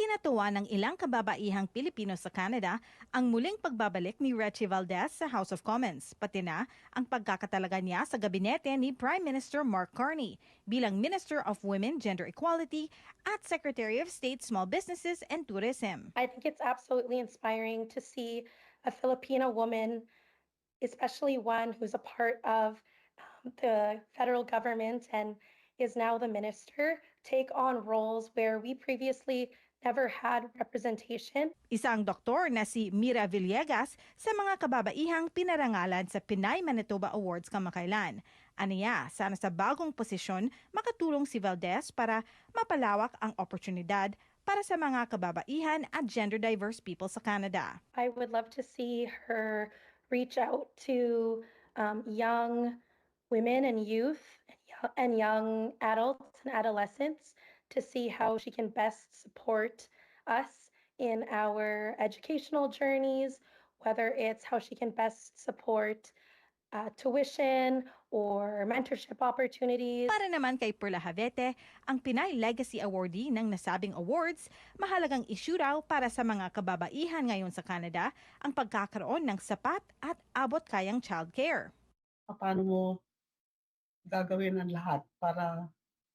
Ikinatuwa ng ilang kababaihang Pilipino sa Canada ang muling pagbabalik ni Retchie Valdez sa House of Commons, pati na ang pagkakatalaga niya sa gabinete ni Prime Minister Mark Carney bilang Minister of Women, Gender Equality at Secretary of State Small Businesses and Tourism. I think it's absolutely inspiring to see a Filipino woman, especially one who's a part of the federal government and is now the minister, take on roles where we previously never had representation. Isang doktor na si Mira Villegas sa mga kababaihang pinarangalan sa Pinay Manitoba Awards kamakailan. Aniya, sana sa bagong posisyon makatulong si Valdez para mapalawak ang oportunidad para sa mga kababaihan at gender-diverse people sa Canada. I would love to see her reach out to young women and youth and young adults and adolescents to see how she can best support us in our educational journeys, whether it's how she can best support tuition or mentorship opportunities. Para naman kay Perla Havete, ang Pinay Legacy Awardee ng nasabing awards, mahalagang issue raw para sa mga kababaihan ngayon sa Canada ang pagkakaroon ng sapat at abot-kayang childcare. Paano mo gagawin ang lahat para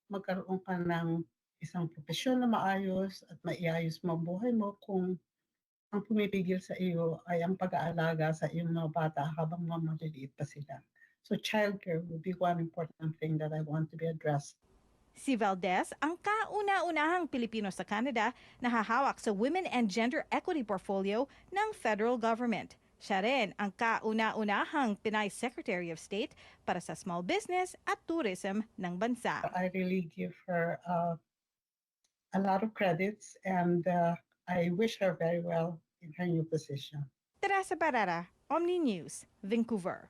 magkaroon ka ng isang propesyon na maayos at maiayos mo ang buhay mo kung ang pumipigil sa iyo ay ang pag-aalaga sa iyong mga bata habang maliliit pa sila. So childcare would be one important thing that I want to be addressed. Si Valdez ang kauna-unahang Pilipino sa Canada na hahawak sa Women and Gender Equity Portfolio ng federal government. Siya rin ang kauna-unahang Pinay Secretary of State para sa small business at tourism ng bansa. I really give her a lot of credits and I wish her very well in her new position. Teresa Barrera, Omni News, Vancouver.